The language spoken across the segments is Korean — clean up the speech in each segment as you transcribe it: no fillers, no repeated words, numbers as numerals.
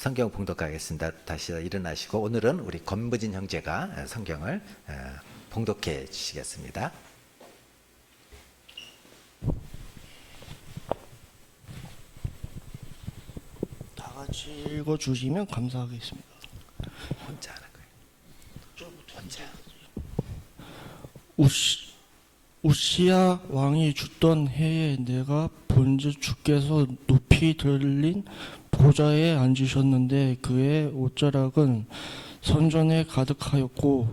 성경 봉독하겠습니다. 다시 일어나시고 오늘은 우리 권무진 형제가 성경을 봉독해 주시겠습니다. 다 같이 읽어주시면 감사하겠습니다. 혼자 하는 거예요. 혼자. 우시야 왕이 죽던 해에 내가 본즉 주께서 높이 들린 보좌에 앉으셨는데 그의 옷자락은 선전에 가득하였고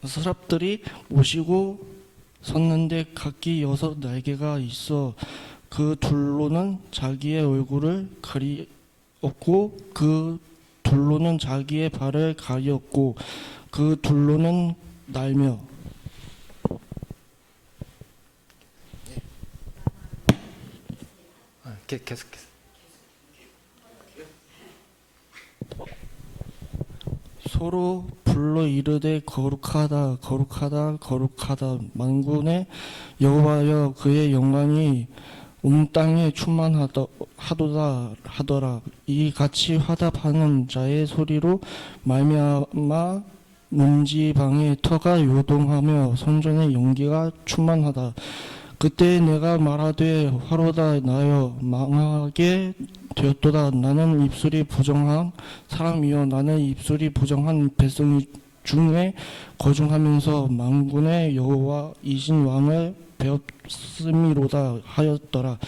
스랍들이 오시고 섰는데 각기 6 날개가 있어 그 둘로는 자기의 얼굴을 가리었고 그 둘로는 자기의 발을 가리었고 그 둘로는 날며 계속해서. 서로 불러 이르되 거룩하다 거룩하다 거룩하다 만군의 여호와여 그의 영광이 온 땅에 충만하도다 하더라. 이 같이 화답하는 자의 소리로 말미암아 문지방의 터가 요동하며 선전의 연기가 충만하다. 그때 내가 말하되 화로다 나여 망하게 되었도다. 나는 입술이 부정한 사람이요 나는 입술이 부정한 백성 중에 거중하면서 만군의 여호와이신 왕을 배웠음이로다 하였더라.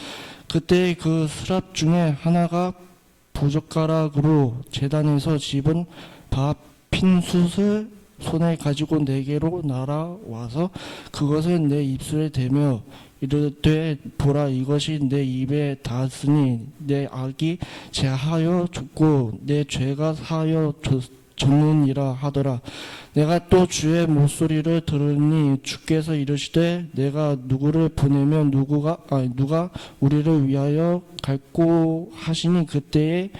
그때 그 스랍 중에 하나가 부젓가락으로 제단에서 집은 핀 숯을 손에 가지고 내게로 날아와서 그것을 내 입술에 대며 이르되 보라 이것이 내 입에 닿았으니 내 악이 제하여 줬고 내 죄가 사하여 줬느니라 하더라. 내가 또 주의 목소리를 들으니 주께서 이르시되 내가 누구를 보내면 누가 우리를 위하여 갈고 하시니 그때에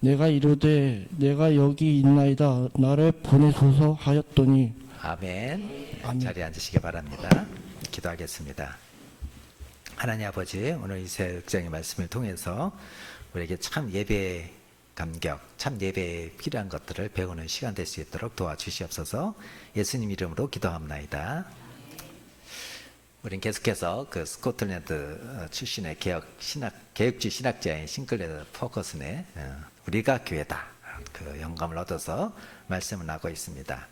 내가 이르되 내가 여기 있나이다 나를 보내소서 하였더니 아멘. 아멘. 자리에 앉으시기 바랍니다. 기도하겠습니다. 하나님 아버지, 오늘 이세 흑장의 말씀을 통해서 우리에게 참 예배의 감격, 참 예배에 필요한 것들을 배우는 시간 될 수 있도록 도와주시옵소서. 예수님 이름으로 기도합나이다. 우린 계속해서 그 스코틀랜드 출신의 개혁주의 신학자인 싱클레어 퍼커슨의 우리가 교회다 그 영감을 얻어서 말씀을 하고 있습니다.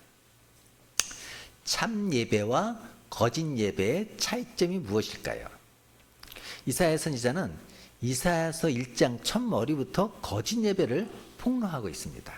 참 예배와 거짓 예배의 차이점이 무엇일까요? 이사야 선지자는 이사야서 1장 첫머리부터 거짓 예배를 폭로하고 있습니다.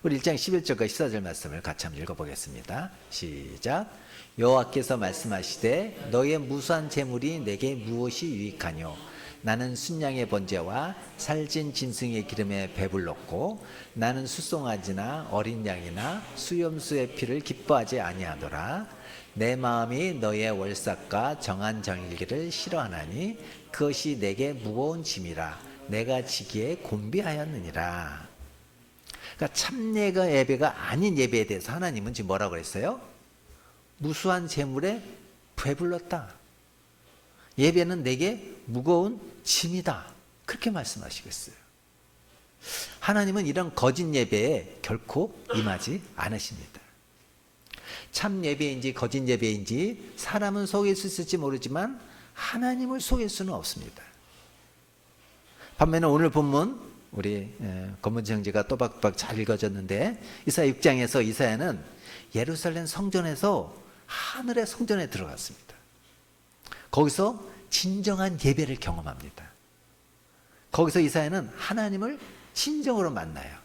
우리 1장 11절과 14절 말씀을 같이 한번 읽어보겠습니다. 시작. 여호와께서 말씀하시되 너의 무수한 재물이 내게 무엇이 유익하뇨? 나는 순양의 번제와 살진 짐승의 기름에 배불렀고 나는 수송아지나 어린 양이나 수염수의 피를 기뻐하지 아니하노라. 내 마음이 너의 월삭과 정한 정일기를 싫어하나니 그것이 내게 무거운 짐이라 내가 지기에 곤비하였느니라. 그러니까 참 예배가 아닌 예배에 대해서 하나님은 지금 뭐라고 그랬어요? 무수한 재물에 배불렀다. 예배는 내게 무거운 짐이다. 그렇게 말씀하시겠어요. 하나님은 이런 거짓 예배에 결코 임하지 않으십니다. 참 예배인지 거짓 예배인지 사람은 속일 수 있을지 모르지만 하나님을 속일 수는 없습니다. 반면에 오늘 본문 우리 권문지 형제가 또박또박 잘 읽어졌는데 이사야 6장에서 이사야는 예루살렘 성전에서 하늘의 성전에 들어갔습니다. 거기서 진정한 예배를 경험합니다. 거기서 이사야는 하나님을 진정으로 만나요.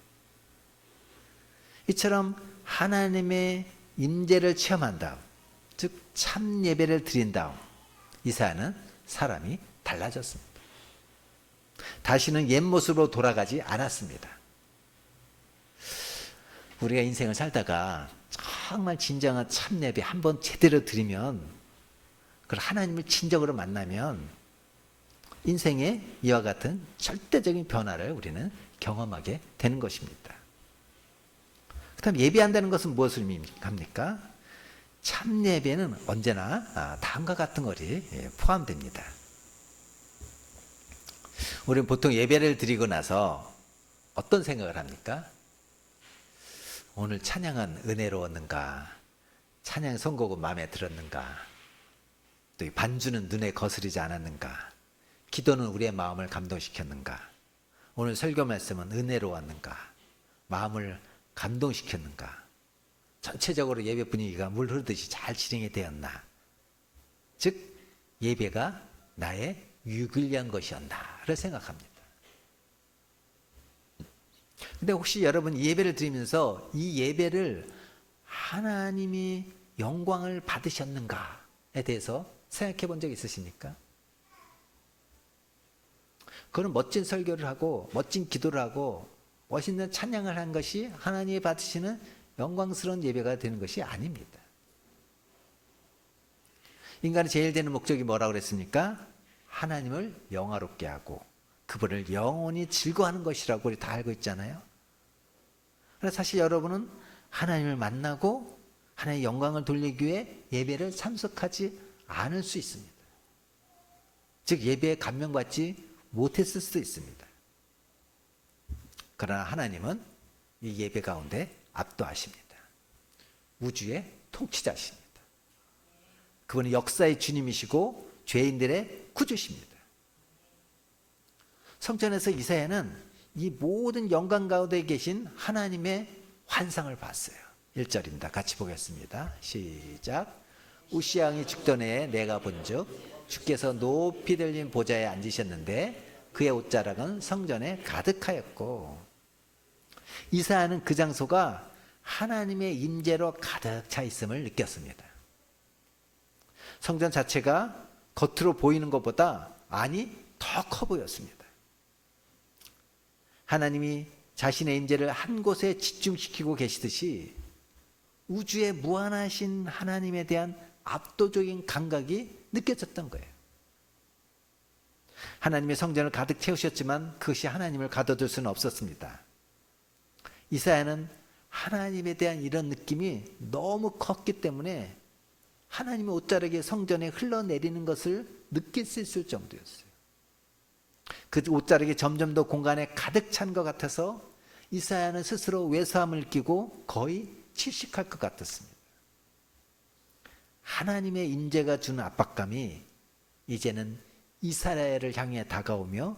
이처럼 하나님의 임재를 체험한 다음, 즉 참 예배를 드린 다음 이사야는 사람이 달라졌습니다. 다시는 옛 모습으로 돌아가지 않았습니다. 우리가 인생을 살다가 정말 진정한 참 예배 한번 제대로 드리면 그걸 하나님을 진정으로 만나면 인생에 이와 같은 절대적인 변화를 우리는 경험하게 되는 것입니다. 그 다음 예배한다는 것은 무엇을 의미합니까? 참 예배는 언제나 다음과 같은 것이 포함됩니다. 우리는 보통 예배를 드리고 나서 어떤 생각을 합니까? 오늘 찬양은 은혜로웠는가? 찬양 선곡은 마음에 들었는가? 또 이 반주는 눈에 거스리지 않았는가? 기도는 우리의 마음을 감동시켰는가? 오늘 설교 말씀은 은혜로웠는가? 마음을 감동시켰는가? 전체적으로 예배 분위기가 물 흐르듯이 잘 진행이 되었나? 즉 예배가 나의 육을 위한 것이었나를 생각합니다. 근데 혹시 여러분 예배를 드리면서 이 예배를 하나님이 영광을 받으셨는가에 대해서 생각해 본 적 있으십니까? 그건 멋진 설교를 하고 멋진 기도를 하고 멋있는 찬양을 한 것이 하나님이 받으시는 영광스러운 예배가 되는 것이 아닙니다. 인간의 제일 되는 목적이 뭐라고 그랬습니까? 하나님을 영화롭게 하고 그분을 영원히 즐거워하는 것이라고 우리 다 알고 있잖아요. 그래서 사실 여러분은 하나님을 만나고 하나님의 영광을 돌리기 위해 예배를 참석하지 않을 수 있습니다. 즉 예배에 감명받지 못했을 수도 있습니다. 그러나 하나님은 이 예배 가운데 압도하십니다. 우주의 통치자십니다. 그분은 역사의 주님이시고 죄인들의 구주십니다. 성전에서 이사야는 이 모든 영광 가운데 계신 하나님의 환상을 봤어요. 1절입니다. 같이 보겠습니다. 시작. 우시야 왕이 죽던 해에 내가 본즉 주께서 높이 들린 보좌에 앉으셨는데 그의 옷자락은 성전에 가득하였고, 이사야는 그 장소가 하나님의 임재로 가득 차 있음을 느꼈습니다. 성전 자체가 겉으로 보이는 것보다 안이 더 커 보였습니다. 하나님이 자신의 임재를 한 곳에 집중시키고 계시듯이 우주의 무한하신 하나님에 대한 압도적인 감각이 느껴졌던 거예요. 하나님의 성전을 가득 채우셨지만 그것이 하나님을 가둬둘 수는 없었습니다. 이사야는 하나님에 대한 이런 느낌이 너무 컸기 때문에 하나님의 옷자락이 성전에 흘러내리는 것을 느낄 수 있을 정도였어요. 그 옷자락이 점점 더 공간에 가득 찬 것 같아서 이사야는 스스로 왜소함을 느끼고 거의 질식할 것 같았습니다. 하나님의 임재가 주는 압박감이 이제는 이사야를 향해 다가오며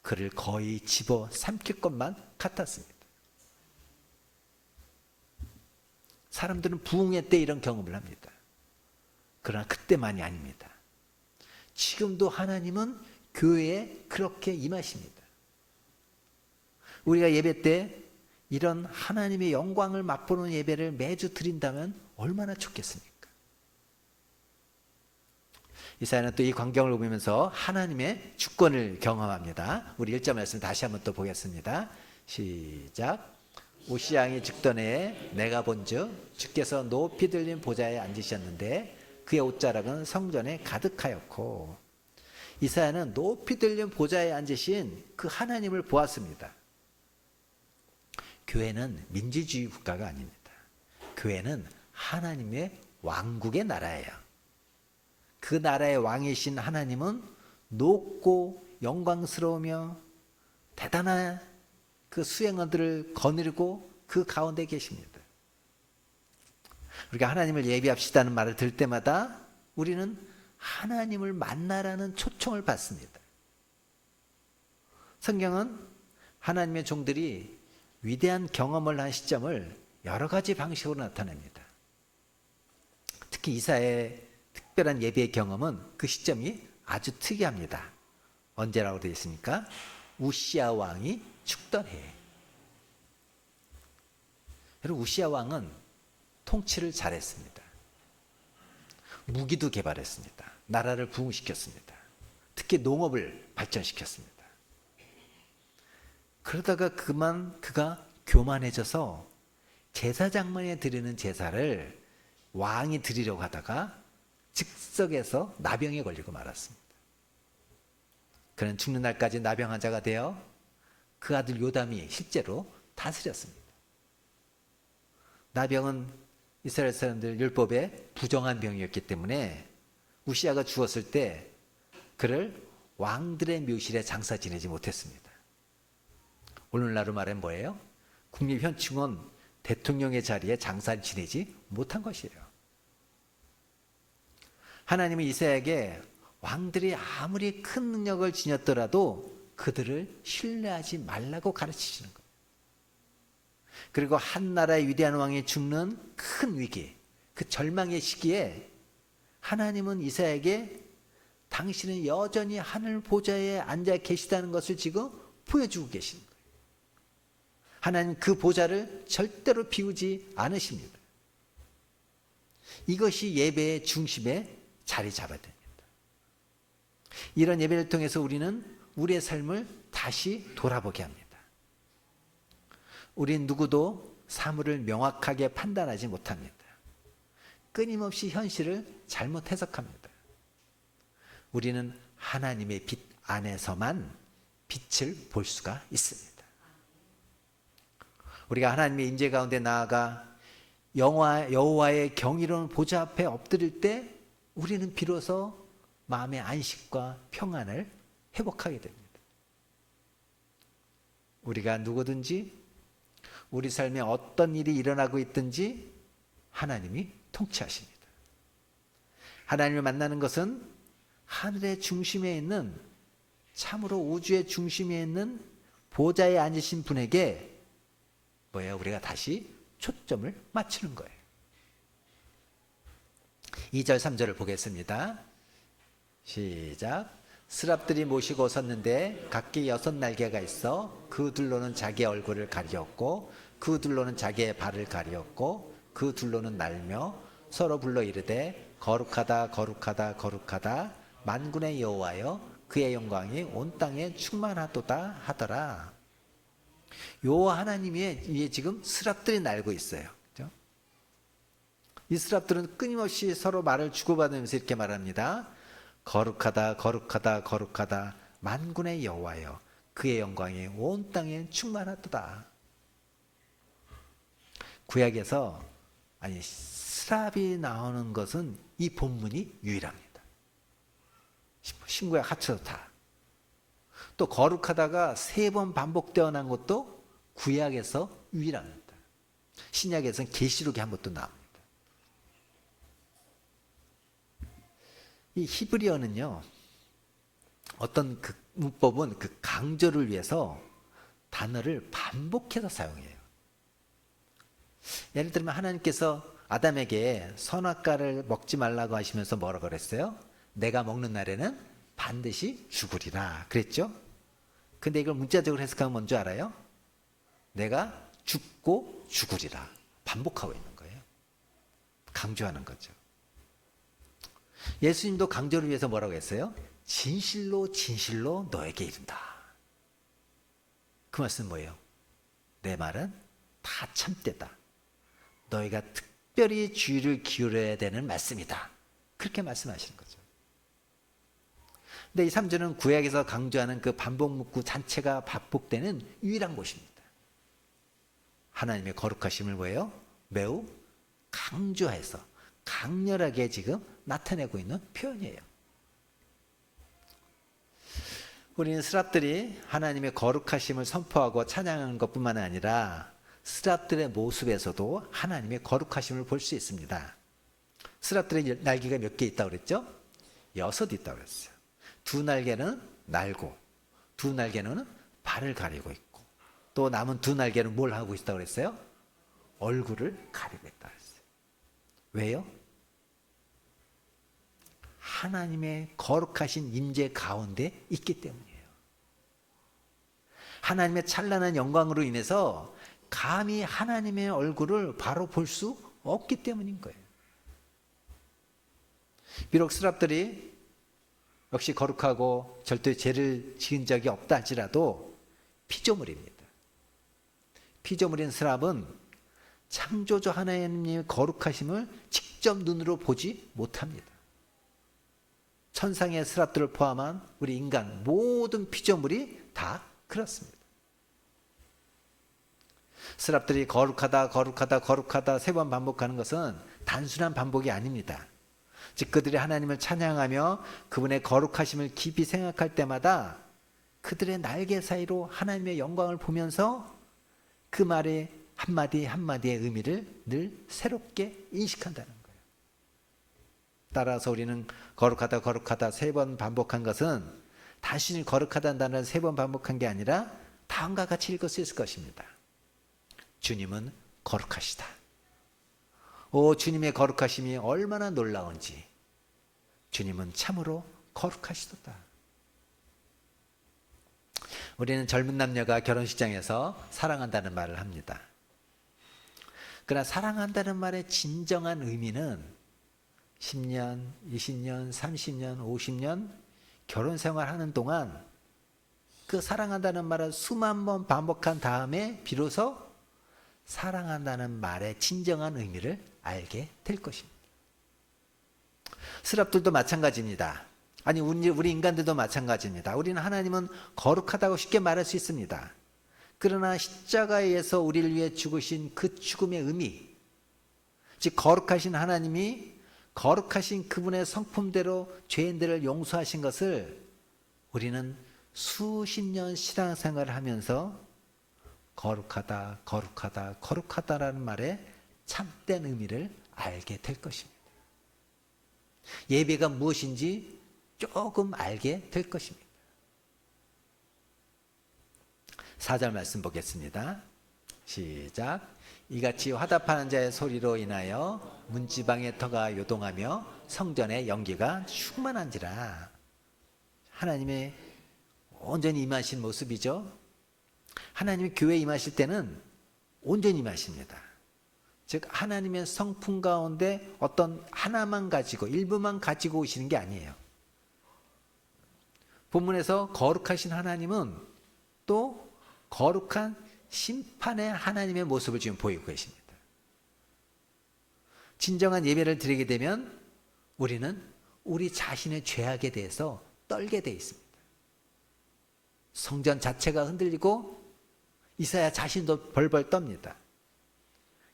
그를 거의 집어삼킬 것만 같았습니다. 사람들은 부흥회 때 이런 경험을 합니다. 그러나 그때만이 아닙니다. 지금도 하나님은 교회에 그렇게 임하십니다. 우리가 예배 때 이런 하나님의 영광을 맛보는 예배를 매주 드린다면 얼마나 좋겠습니까? 이사야는 또 이 광경을 보면서 하나님의 주권을 경험합니다. 우리 1절 말씀 다시 한번 또 보겠습니다. 시작. 우시야 왕이 죽던 해에 내가 본즉 주께서 높이 들린 보좌에 앉으셨는데 그의 옷자락은 성전에 가득하였고, 이사야는 높이 들린 보좌에 앉으신 그 하나님을 보았습니다. 교회는 민주주의 국가가 아닙니다. 교회는 하나님의 왕국의 나라예요. 그 나라의 왕이신 하나님은 높고 영광스러우며 대단한 그 수행원들을 거느리고 그 가운데 계십니다. 우리가 하나님을 예비합시다는 말을 들을 때마다 우리는 하나님을 만나라는 초청을 받습니다. 성경은 하나님의 종들이 위대한 경험을 한 시점을 여러 가지 방식으로 나타냅니다. 특히 이사야의 특별한 예배의 경험은 그 시점이 아주 특이합니다. 언제라고 되어 있습니까? 우시야 왕이 죽던 해. 여러분, 우시야 왕은 통치를 잘했습니다. 무기도 개발했습니다. 나라를 부흥시켰습니다. 특히 농업을 발전시켰습니다. 그러다가 그가 교만해져서 제사장만에 드리는 제사를 왕이 드리려고 하다가 즉석에서 나병에 걸리고 말았습니다. 그는 죽는 날까지 나병 환자가 되어 그 아들 요담이 실제로 다스렸습니다. 나병은 이스라엘 사람들 율법에 부정한 병이었기 때문에 우시야가 죽었을 때 그를 왕들의 묘실에 장사 지내지 못했습니다. 오늘날로 말하면 뭐예요? 국립현충원 대통령의 자리에 장사 지내지 못한 것이에요. 하나님은 이사야에게 왕들이 아무리 큰 능력을 지녔더라도 그들을 신뢰하지 말라고 가르치시는 거예요. 그리고 한 나라의 위대한 왕이 죽는 큰 위기, 그 절망의 시기에 하나님은 이사야에게 당신은 여전히 하늘 보좌에 앉아 계시다는 것을 지금 보여주고 계시는 거예요. 하나님 그 보좌를 절대로 비우지 않으십니다. 이것이 예배의 중심에 자리 잡아야 됩니다. 이런 예배를 통해서 우리는 우리의 삶을 다시 돌아보게 합니다. 우린 누구도 사물을 명확하게 판단하지 못합니다. 끊임없이 현실을 잘못 해석합니다. 우리는 하나님의 빛 안에서만 빛을 볼 수가 있습니다. 우리가 하나님의 임재 가운데 나아가 여호와의 경이로운 보좌 앞에 엎드릴 때 우리는 비로소 마음의 안식과 평안을 회복하게 됩니다. 우리가 누구든지 우리 삶에 어떤 일이 일어나고 있든지 하나님이 통치하십니다. 하나님을 만나는 것은 하늘의 중심에 있는, 참으로 우주의 중심에 있는 보좌에 앉으신 분에게 우리가 다시 초점을 맞추는 거예요. 2절 3절을 보겠습니다. 시작. 스랍들이 모시고 섰는데 각기 6날개가 있어 그 둘로는 자기의 얼굴을 가리었고 그 둘로는 자기의 발을 가리었고 그 둘로는 날며 서로 불러 이르되 거룩하다 거룩하다 거룩하다 만군의 여호와여 그의 영광이 온 땅에 충만하도다 하더라. 여호와 하나님이 위에 지금 스랍들이 날고 있어요. 그렇죠? 이 스랍들은 끊임없이 서로 말을 주고받으면서 이렇게 말합니다. 거룩하다 거룩하다 거룩하다 만군의 여호와여 그의 영광이 온 땅에 충만하도다. 구약에서 스랍이 나오는 것은 이 본문이 유일합니다. 신구약 합쳐서 다. 또 거룩하다가 3번 반복되어 난 것도 구약에서 유일합니다. 신약에서는 계시록에 한 것도 나옵니다. 이 히브리어는요, 어떤 그 문법은 그 강조를 위해서 단어를 반복해서 사용해요. 예를 들면 하나님께서 아담에게 선악과를 먹지 말라고 하시면서 뭐라고 그랬어요? 내가 먹는 날에는 반드시 죽으리라 그랬죠? 근데 이걸 문자적으로 해석하면 뭔지 알아요? 내가 죽고 죽으리라 반복하고 있는 거예요. 강조하는 거죠. 예수님도 강조를 위해서 뭐라고 했어요? 진실로 진실로 너에게 이른다. 그 말씀은 뭐예요? 내 말은 다 참되다. 너희가 특별히 주의를 기울여야 되는 말씀이다. 그렇게 말씀하시는 거죠. 근데 이 3절은 구약에서 강조하는 그 반복 문구 자체가 반복되는 유일한 곳입니다. 하나님의 거룩하심을 뭐예요? 매우 강조해서 강렬하게 지금 나타내고 있는 표현이에요. 우리는 스랍들이 하나님의 거룩하심을 선포하고 찬양하는 것뿐만 아니라 스랍들의 모습에서도 하나님의 거룩하심을 볼 수 있습니다. 스랍들의 날개가 몇 개 있다고 그랬죠? 6 있다고 그랬어요. 2 날개는 날고 2 날개는 발을 가리고 있고 또 남은 2 날개는 뭘 하고 있다고 그랬어요? 얼굴을 가리고 있다고 그랬어요. 왜요? 하나님의 거룩하신 임재 가운데 있기 때문이에요. 하나님의 찬란한 영광으로 인해서 감히 하나님의 얼굴을 바로 볼 수 없기 때문인 거예요. 비록 스랍들이 역시 거룩하고 절대 죄를 지은 적이 없다 할지라도 피조물입니다. 피조물인 스랍은 창조주 하나님의 거룩하심을 직접 눈으로 보지 못합니다. 천상의 스랍들을 포함한 우리 인간 모든 피조물이 다 그렇습니다. 스랍들이 거룩하다 거룩하다 거룩하다 3번 반복하는 것은 단순한 반복이 아닙니다. 즉 그들이 하나님을 찬양하며 그분의 거룩하심을 깊이 생각할 때마다 그들의 날개 사이로 하나님의 영광을 보면서 그 말의 한마디 한마디의 의미를 늘 새롭게 인식한다는 거예요. 따라서 우리는 거룩하다 거룩하다 3번 반복한 것은 단순히 거룩하다는 단어를 3번 반복한 게 아니라 다음과 같이 읽을 수 있을 것입니다. 주님은 거룩하시다. 오, 주님의 거룩하심이 얼마나 놀라운지. 주님은 참으로 거룩하시도다. 우리는 젊은 남녀가 결혼식장에서 사랑한다는 말을 합니다. 그러나 사랑한다는 말의 진정한 의미는 10년, 20년, 30년, 50년 결혼 생활하는 동안 그 사랑한다는 말을 수만 번 반복한 다음에 비로소 사랑한다는 말의 진정한 의미를 알게 될 것입니다. 스랍들도 마찬가지입니다. 아니 우리 인간들도 마찬가지입니다. 우리는 하나님은 거룩하다고 쉽게 말할 수 있습니다. 그러나 십자가에서 우리를 위해 죽으신 그 죽음의 의미, 즉 거룩하신 하나님이 거룩하신 그분의 성품대로 죄인들을 용서하신 것을 우리는 수십 년 신앙생활을 하면서 거룩하다, 거룩하다, 거룩하다라는 말의 참된 의미를 알게 될 것입니다. 예배가 무엇인지 조금 알게 될 것입니다. 4절 말씀 보겠습니다. 시작. 이같이 화답하는 자의 소리로 인하여 문지방의 터가 요동하며 성전의 연기가 충만한지라. 하나님의 온전히 임하신 모습이죠. 하나님이 교회에 임하실 때는 온전히 임하십니다. 즉 하나님의 성품 가운데 어떤 하나만 가지고 일부만 가지고 오시는 게 아니에요. 본문에서 거룩하신 하나님은 또 거룩한 심판의 하나님의 모습을 지금 보이고 계십니다. 진정한 예배를 드리게 되면 우리는 우리 자신의 죄악에 대해서 떨게 돼 있습니다. 성전 자체가 흔들리고 이사야 자신도 벌벌 떱니다.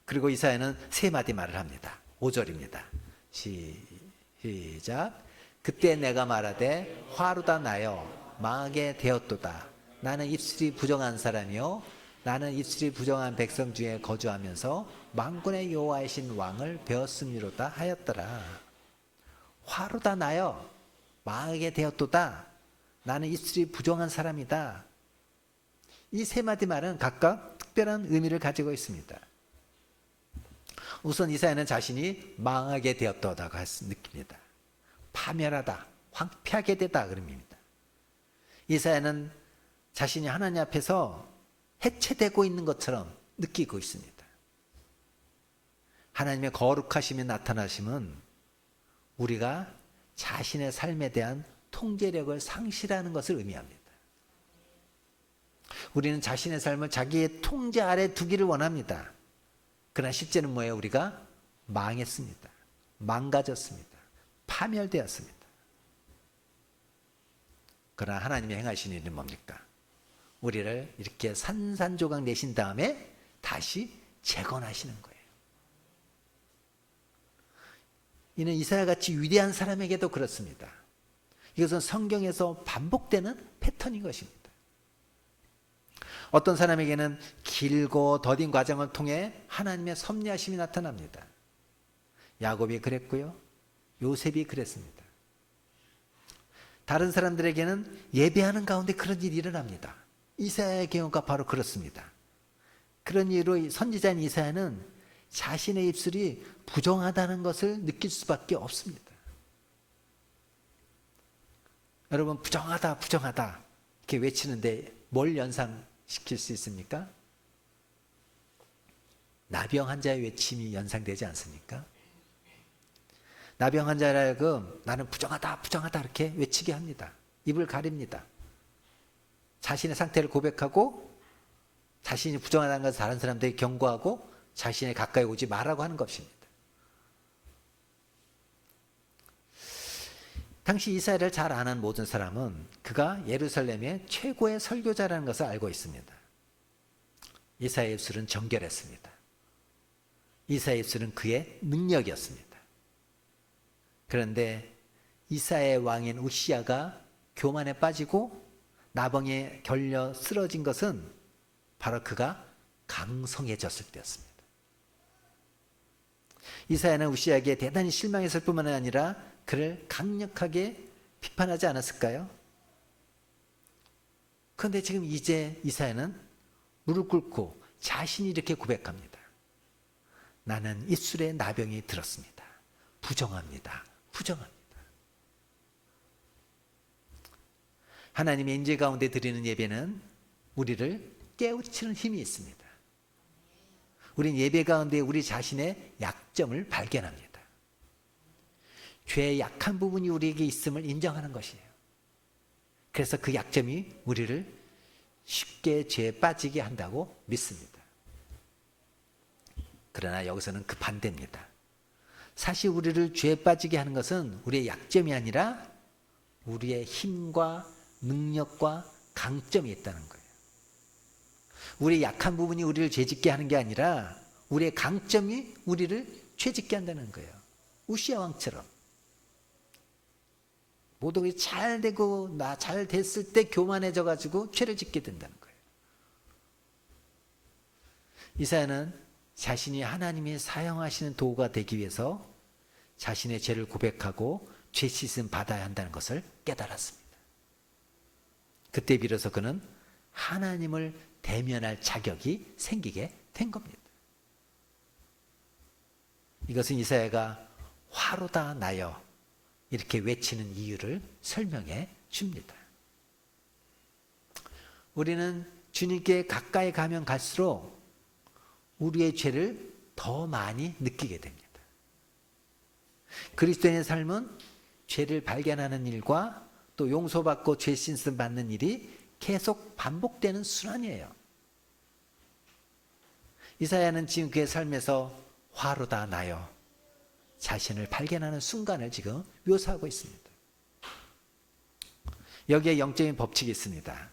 그리고 이사야는 3마디 말을 합니다. 5절입니다. 시작. 그때 내가 말하되 화루다 나여 망하게 되었도다. 나는 입술이 부정한 사람이요 나는 입술이 부정한 백성 중에 거주하면서 만군의 여호와이신 왕을 배웠음이로다 하였더라. 화루다 나여 망하게 되었도다. 나는 입술이 부정한 사람이다. 이 3마디 말은 각각 특별한 의미를 가지고 있습니다. 우선 이사야는 자신이 망하게 되었다고 느낍니다. 파멸하다, 황폐하게 되다 그런 의미입니다. 이사야는 자신이 하나님 앞에서 해체되고 있는 것처럼 느끼고 있습니다. 하나님의 거룩하심이 나타나심은 우리가 자신의 삶에 대한 통제력을 상실하는 것을 의미합니다. 우리는 자신의 삶을 자기의 통제 아래 두기를 원합니다. 그러나 실제는 뭐예요? 우리가 망했습니다. 망가졌습니다. 파멸되었습니다. 그러나 하나님이 행하신 일은 뭡니까? 우리를 이렇게 산산조각 내신 다음에 다시 재건하시는 거예요. 이는 이사야같이 위대한 사람에게도 그렇습니다. 이것은 성경에서 반복되는 패턴인 것입니다. 어떤 사람에게는 길고 더딘 과정을 통해 하나님의 섭리하심이 나타납니다. 야곱이 그랬고요. 요셉이 그랬습니다. 다른 사람들에게는 예배하는 가운데 그런 일이 일어납니다. 이사야의 경우가 바로 그렇습니다. 그런 이유로 선지자인 이사야는 자신의 입술이 부정하다는 것을 느낄 수밖에 없습니다. 여러분 부정하다 부정하다 이렇게 외치는데 뭘 연상시킬 수 있습니까? 나병 환자의 외침이 연상되지 않습니까? 나병 환자라 하여금 나는 부정하다 부정하다 이렇게 외치게 합니다. 입을 가립니다. 자신의 상태를 고백하고 자신이 부정하다는 것을 다른 사람들에게 경고하고 자신의 가까이 오지 말라고 하는 것입니다. 당시 이스라엘을 잘 아는 모든 사람은 그가 예루살렘의 최고의 설교자라는 것을 알고 있습니다. 이사야의 입술은 정결했습니다. 이사야의 입술은 그의 능력이었습니다. 그런데 이스라엘 왕인 우시야가 교만에 빠지고 나병에 걸려 쓰러진 것은 바로 그가 강성해졌을 때였습니다. 이사야는 우시야에게 대단히 실망했을 뿐만 아니라 그를 강력하게 비판하지 않았을까요? 그런데 지금 이제 이사야는 무릎 꿇고 자신이 이렇게 고백합니다. 나는 입술에 나병이 들었습니다. 부정합니다. 부정합니다. 하나님의 인재 가운데 드리는 예배는 우리를 깨우치는 힘이 있습니다. 우린 예배 가운데 우리 자신의 약점을 발견합니다. 죄의 약한 부분이 우리에게 있음을 인정하는 것이에요. 그래서 그 약점이 우리를 쉽게 죄에 빠지게 한다고 믿습니다. 그러나 여기서는 그 반대입니다. 사실 우리를 죄에 빠지게 하는 것은 우리의 약점이 아니라 우리의 힘과 능력과 강점이 있다는 거예요. 우리의 약한 부분이 우리를 죄짓게 하는 게 아니라 우리의 강점이 우리를 죄짓게 한다는 거예요. 우시야 왕처럼 모든 것이 잘 되고 나 잘 됐을 때 교만해져 가지고 죄를 짓게 된다는 거예요. 이사야는 자신이 하나님이 사용하시는 도구가 되기 위해서 자신의 죄를 고백하고 죄 씻음 받아야 한다는 것을 깨달았습니다. 그때 비로소 그는 하나님을 대면할 자격이 생기게 된 겁니다. 이것은 이사야가 화로다 나여 이렇게 외치는 이유를 설명해 줍니다. 우리는 주님께 가까이 가면 갈수록 우리의 죄를 더 많이 느끼게 됩니다. 그리스도인의 삶은 죄를 발견하는 일과 또 용서받고 죄 씻음 받는 일이 계속 반복되는 순환이에요. 이사야는 지금 그의 삶에서 화로다 나여 자신을 발견하는 순간을 지금 묘사하고 있습니다. 여기에 영적인 법칙이 있습니다.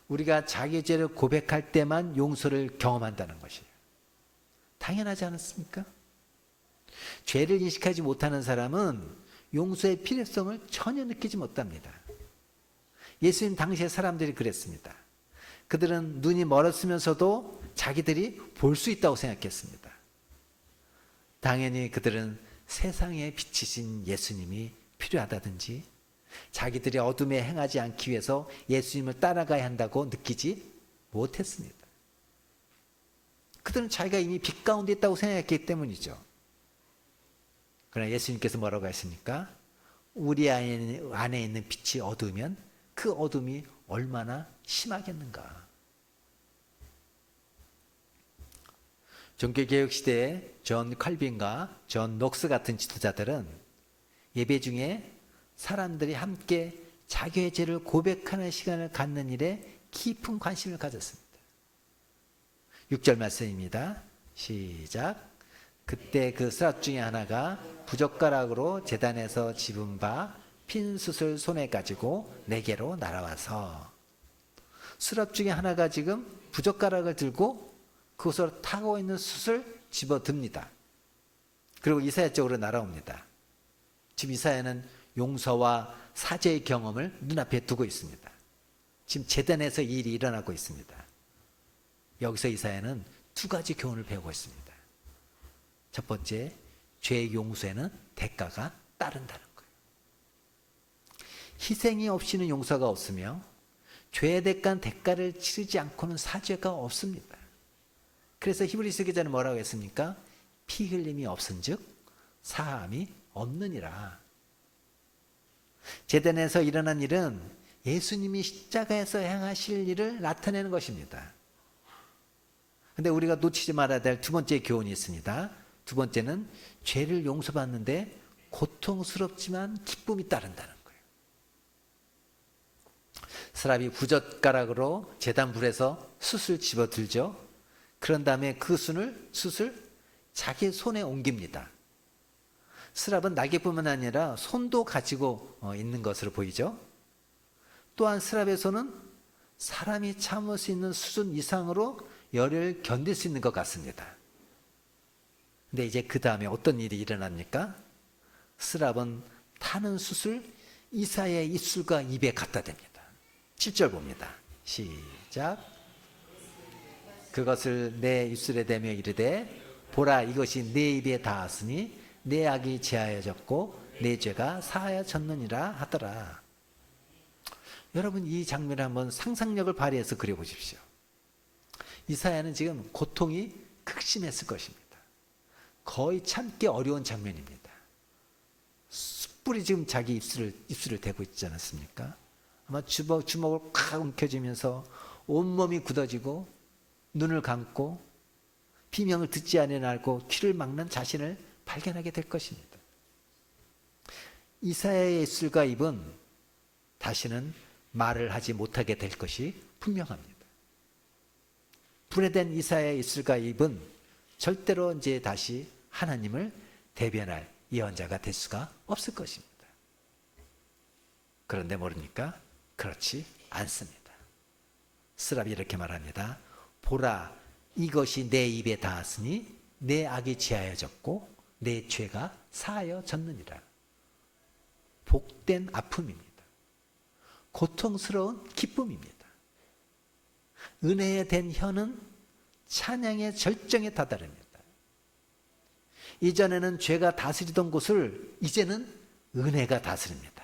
우리가 자기 죄를 고백할 때만 용서를 경험한다는 것이에요. 당연하지 않습니까? 죄를 인식하지 못하는 사람은 용서의 필요성을 전혀 느끼지 못합니다. 예수님 당시의 사람들이 그랬습니다. 그들은 눈이 멀었으면서도 자기들이 볼 수 있다고 생각했습니다. 당연히 그들은 세상에 비치신 예수님이 필요하다든지 자기들이 어둠에 행하지 않기 위해서 예수님을 따라가야 한다고 느끼지 못했습니다. 그들은 자기가 이미 빛 가운데 있다고 생각했기 때문이죠. 그러나 예수님께서 뭐라고 하십니까? 우리 안에 있는 빛이 어두우면 그 어둠이 얼마나 심하겠는가. 종교개혁 시대에 존 칼빈과 존 녹스 같은 지도자들은 예배 중에 사람들이 함께 자기의 죄를 고백하는 시간을 갖는 일에 깊은 관심을 가졌습니다. 6절 말씀입니다. 시작. 그때 그 스랍 중에 하나가 부젓가락으로 제단에서 집은 바 핀 숯을 손에 가지고 내게로 날아와서, 스랍 중에 하나가 지금 부젓가락을 들고 그곳으로 타고 있는 숯을 집어듭니다. 그리고 이사야 쪽으로 날아옵니다. 지금 이사야는 용서와 사죄의 경험을 눈앞에 두고 있습니다. 지금 제단에서 이 일이 일어나고 있습니다. 여기서 이사야는 두 가지 교훈을 배우고 있습니다. 첫 번째, 죄의 용서에는 대가가 따른다는 거예요. 희생이 없이는 용서가 없으며 죄에 대한 대가를 치르지 않고는 사죄가 없습니다. 그래서 히브리서 기자는 뭐라고 했습니까? 피 흘림이 없은즉 사함이 없느니라. 제단에서 일어난 일은 예수님이 십자가에서 행하실 일을 나타내는 것입니다. 그런데 우리가 놓치지 말아야 될 두 번째 교훈이 있습니다. 두 번째는 죄를 용서받는데 고통스럽지만 기쁨이 따른다는 거예요. 스랍이 부젓가락으로 제단 불에서 숯을 집어들죠. 그런 다음에 그 숯을 자기 손에 옮깁니다. 스랍은 날개뿐만 아니라 손도 가지고 있는 것으로 보이죠. 또한 스랍의 손은 사람이 참을 수 있는 수준 이상으로 열을 견딜 수 있는 것 같습니다. 근데 이제 그 다음에 어떤 일이 일어납니까? 스랍은 타는 숯을 이사야의 입술과 입에 갖다 댑니다. 7절 봅니다. 시작. 그것을 내 입술에 대며 이르되 보라 이것이 내 입에 닿았으니 내 악이 제하여졌고 내 죄가 사하여졌느니라 하더라. 여러분 이 장면을 한번 상상력을 발휘해서 그려보십시오. 이사야는 지금 고통이 극심했을 것입니다. 거의 참기 어려운 장면입니다. 숯불이 지금 자기 입술을 대고 있지 않았습니까? 아마 주먹을 콱 움켜쥐면서 온몸이 굳어지고 눈을 감고 비명을 듣지 않고 귀를 막는 자신을 발견하게 될 것입니다. 이사야의 입술과 입은 다시는 말을 하지 못하게 될 것이 분명합니다. 분해된 이사야의 입술과 입은 절대로 이제 다시 하나님을 대변할 예언자가 될 수가 없을 것입니다. 그런데 모릅니까? 그렇지 않습니다. 스랍이 이렇게 말합니다. 보라 이것이 내 입에 닿았으니 내 악이 제하여졌고 내 죄가 사하여졌느니라. 복된 아픔입니다. 고통스러운 기쁨입니다. 은혜에 된 혀는 찬양의 절정에 다다릅니다. 이전에는 죄가 다스리던 곳을 이제는 은혜가 다스립니다.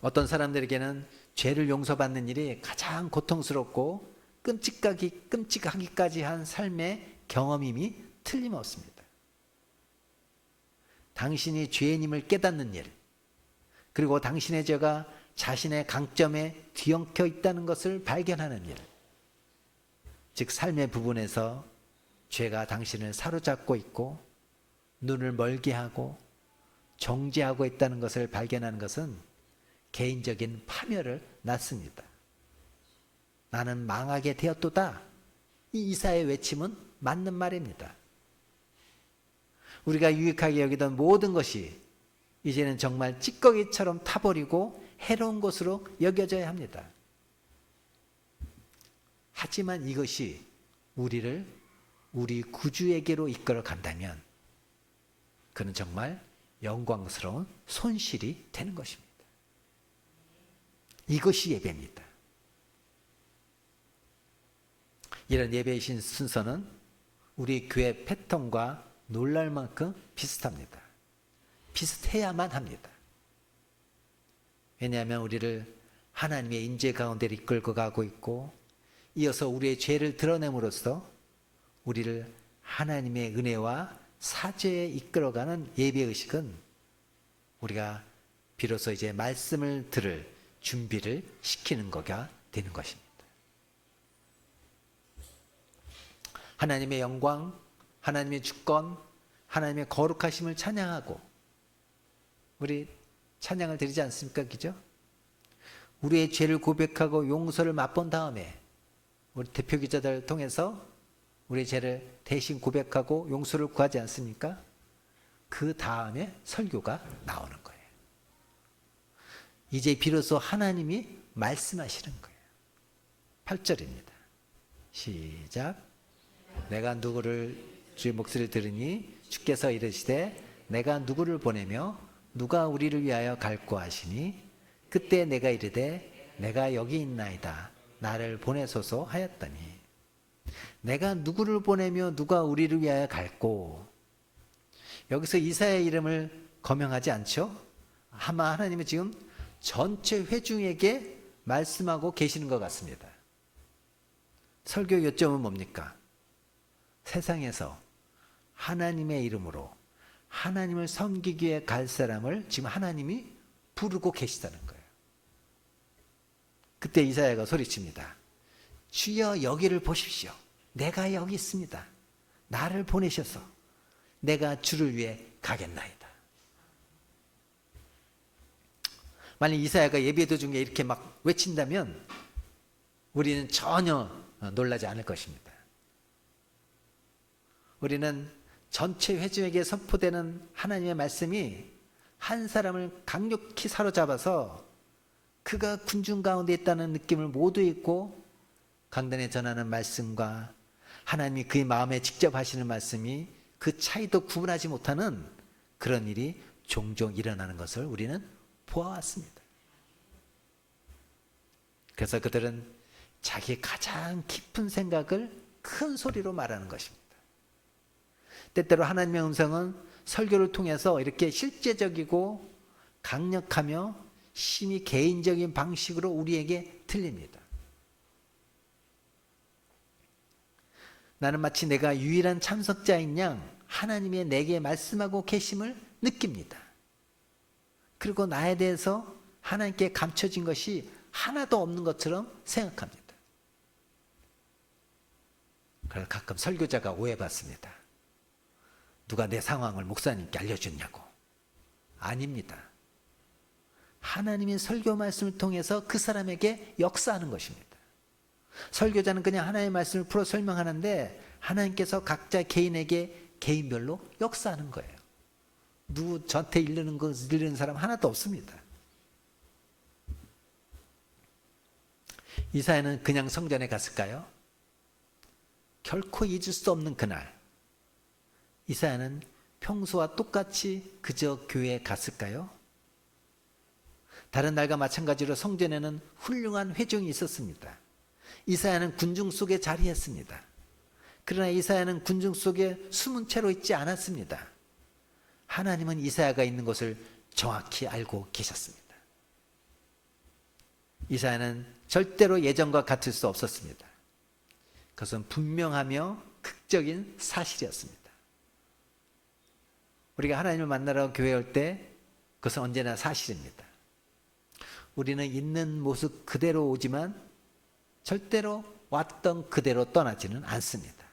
어떤 사람들에게는 죄를 용서받는 일이 가장 고통스럽고 끔찍하기까지 한 삶의 경험임이 틀림없습니다. 당신이 죄인임을 깨닫는 일, 그리고 당신의 죄가 자신의 강점에 뒤엉켜 있다는 것을 발견하는 일, 즉 삶의 부분에서 죄가 당신을 사로잡고 있고 눈을 멀게 하고 정죄하고 있다는 것을 발견하는 것은 개인적인 파멸을 낳습니다. 나는 망하게 되었도다. 이 이사야의 외침은 맞는 말입니다. 우리가 유익하게 여기던 모든 것이 이제는 정말 찌꺼기처럼 타버리고 해로운 것으로 여겨져야 합니다. 하지만 이것이 우리를 우리 구주에게로 이끌어 간다면 그는 정말 영광스러운 손실이 되는 것입니다. 이것이 예배입니다. 이런 예배의 순서는 우리 교회 패턴과 놀랄 만큼 비슷합니다. 비슷해야만 합니다. 왜냐하면 우리를 하나님의 인재 가운데 이끌고 가고 있고 이어서 우리의 죄를 드러냄으로써 우리를 하나님의 은혜와 사죄에 이끌어가는 예배의식은 우리가 비로소 이제 말씀을 들을 준비를 시키는 거가 되는 것입니다. 하나님의 영광, 하나님의 주권, 하나님의 거룩하심을 찬양하고 우리 찬양을 드리지 않습니까? 그죠? 우리의 죄를 고백하고 용서를 맛본 다음에 우리 대표 기자들을 통해서 우리의 죄를 대신 고백하고 용서를 구하지 않습니까? 그 다음에 설교가 나오는 거예요. 이제 비로소 하나님이 말씀하시는 거예요. 8절입니다. 시작. 내가 누구를 주의 목소리를 들으니 주께서 이르시되 내가 누구를 보내며 누가 우리를 위하여 갈고 하시니 그때 내가 이르되 내가 여기 있나이다 나를 보내소서 하였더니 내가 누구를 보내며 누가 우리를 위하여 갈고 여기서 이사야의 이름을 거명하지 않죠? 아마 하나님은 지금 전체 회중에게 말씀하고 계시는 것 같습니다. 설교 요점은 뭡니까? 세상에서 하나님의 이름으로 하나님을 섬기기 위해 갈 사람을 지금 하나님이 부르고 계시다는 거예요. 그때 이사야가 소리칩니다. 주여 여기를 보십시오. 내가 여기 있습니다. 나를 보내셔서 내가 주를 위해 가겠나이다. 만약 이사야가 예배 도중에 이렇게 막 외친다면 우리는 전혀 놀라지 않을 것입니다. 우리는 전체 회중에게 선포되는 하나님의 말씀이 한 사람을 강력히 사로잡아서 그가 군중 가운데 있다는 느낌을 모두 잊고 강단에 전하는 말씀과 하나님이 그의 마음에 직접 하시는 말씀이 그 차이도 구분하지 못하는 그런 일이 종종 일어나는 것을 우리는 보아왔습니다. 그래서 그들은 자기 가장 깊은 생각을 큰 소리로 말하는 것입니다. 때때로 하나님의 음성은 설교를 통해서 이렇게 실제적이고 강력하며 심히 개인적인 방식으로 우리에게 들립니다. 나는 마치 내가 유일한 참석자인 양 하나님의 내게 말씀하고 계심을 느낍니다. 그리고 나에 대해서 하나님께 감춰진 것이 하나도 없는 것처럼 생각합니다. 그래서 가끔 설교자가 오해받습니다. 누가 내 상황을 목사님께 알려줬냐고. 아닙니다. 하나님의 설교 말씀을 통해서 그 사람에게 역사하는 것입니다. 설교자는 그냥 하나님의 말씀을 풀어 설명하는데 하나님께서 각자 개인에게 개인별로 역사하는 거예요. 누구 저한테 이르는 사람 하나도 없습니다. 이사야는 그냥 성전에 갔을까요? 결코 잊을 수 없는 그날, 이사야는 평소와 똑같이 그저 교회에 갔을까요? 다른 날과 마찬가지로 성전에는 훌륭한 회중이 있었습니다. 이사야는 군중 속에 자리했습니다. 그러나 이사야는 군중 속에 숨은 채로 있지 않았습니다. 하나님은 이사야가 있는 곳을 정확히 알고 계셨습니다. 이사야는 절대로 예전과 같을 수 없었습니다. 그것은 분명하며 극적인 사실이었습니다. 우리가 하나님을 만나러 교회에 올 때 그것은 언제나 사실입니다. 우리는 있는 모습 그대로 오지만 절대로 왔던 그대로 떠나지는 않습니다.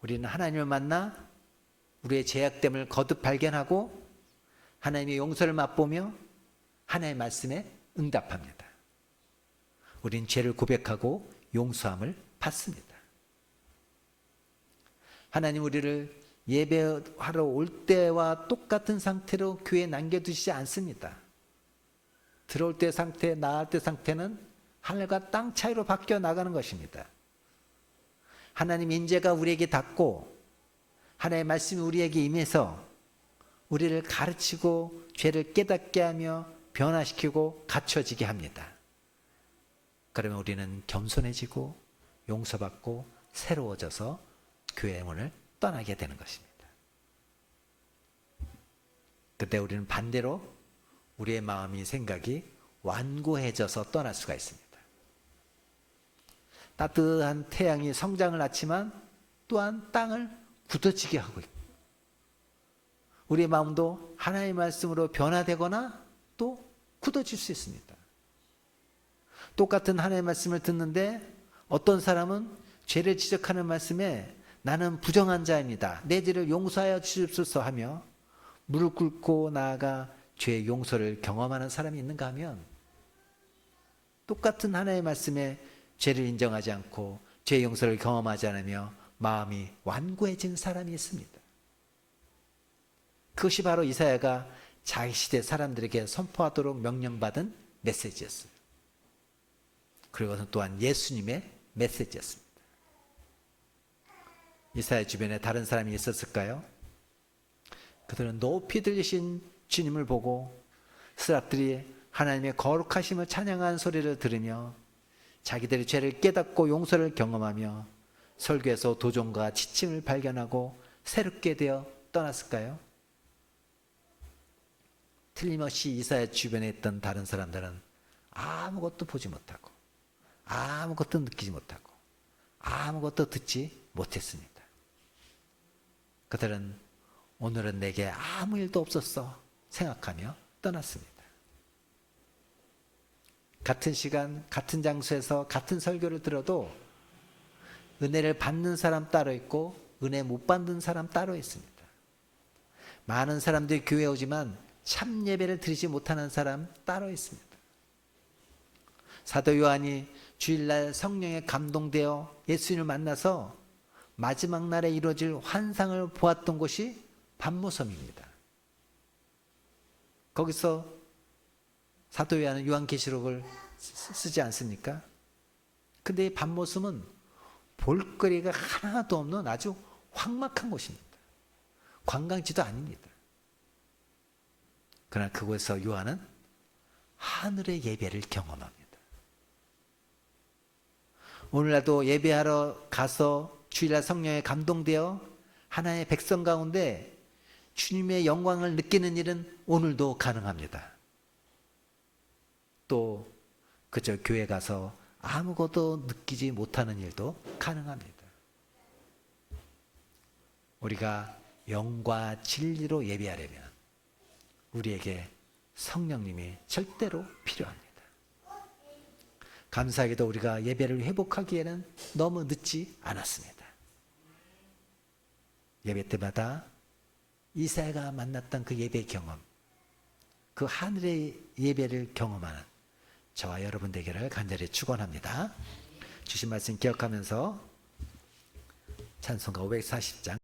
우리는 하나님을 만나 우리의 죄악됨을 거듭 발견하고 하나님의 용서를 맛보며 하나님의 말씀에 응답합니다. 우리는 죄를 고백하고 용서함을 받습니다. 하나님 우리를 예배하러 올 때와 똑같은 상태로 교회에 남겨두시지 않습니다. 들어올 때 상태, 나갈 때 상태는 하늘과 땅 차이로 바뀌어 나가는 것입니다. 하나님 인재가 우리에게 닿고 하나님의 말씀이 우리에게 임해서 우리를 가르치고 죄를 깨닫게 하며 변화시키고 갖춰지게 합니다. 그러면 우리는 겸손해지고 용서받고 새로워져서 교회 문을 떠나게 되는 것입니다. 그때 우리는 반대로 우리의 마음이 생각이 완고해져서 떠날 수가 있습니다. 따뜻한 태양이 성장을 낳지만 또한 땅을 굳어지게 하고 있고 우리의 마음도 하나님의 말씀으로 변화되거나 또 굳어질 수 있습니다. 똑같은 하나님의 말씀을 듣는데 어떤 사람은 죄를 지적하는 말씀에 나는 부정한 자입니다. 내 죄를 용서하여 주옵소서 하며 무릎 꿇고 나아가 죄의 용서를 경험하는 사람이 있는가 하면 똑같은 하나님의 말씀에 죄를 인정하지 않고 죄의 용서를 경험하지 않으며 마음이 완고해진 사람이 있습니다. 그것이 바로 이사야가 자기 시대 사람들에게 선포하도록 명령받은 메시지였어요. 그리고 또한 예수님의 메시지였습니다. 이사야 주변에 다른 사람이 있었을까요? 그들은 높이 들리신 주님을 보고 스라들이 하나님의 거룩하심을 찬양하는 소리를 들으며 자기들의 죄를 깨닫고 용서를 경험하며 설교에서 도전과 지침을 발견하고 새롭게 되어 떠났을까요? 틀림없이 이사야 주변에 있던 다른 사람들은 아무것도 보지 못하고 아무것도 느끼지 못하고 아무것도 듣지 못했습니다. 그들은 오늘은 내게 아무 일도 없었어 생각하며 떠났습니다. 같은 시간, 같은 장소에서 같은 설교를 들어도 은혜를 받는 사람 따로 있고 은혜 못 받는 사람 따로 있습니다. 많은 사람들이 교회에 오지만 참 예배를 드리지 못하는 사람 따로 있습니다. 사도 요한이 주일날 성령에 감동되어 예수님을 만나서 마지막 날에 이루어질 환상을 보았던 곳이 반모섬입니다. 거기서 사도 요한은 요한계시록을 쓰지 않습니까? 근데 이 반모섬은 볼거리가 하나도 없는 아주 황막한 곳입니다. 관광지도 아닙니다. 그러나 그곳에서 요한은 하늘의 예배를 경험합니다. 오늘날도 예배하러 가서 주일날 성령에 감동되어 하나님의 백성 가운데 주님의 영광을 느끼는 일은 오늘도 가능합니다. 또 그저 교회 가서 아무것도 느끼지 못하는 일도 가능합니다. 우리가 영과 진리로 예배하려면 우리에게 성령님이 절대로 필요합니다. 감사하게도 우리가 예배를 회복하기에는 너무 늦지 않았습니다. 예배 때마다 이사야가 만났던 그 예배 경험, 그 하늘의 예배를 경험하는 저와 여러분 되기를 간절히 축원합니다. 주신 말씀 기억하면서 찬송가 540장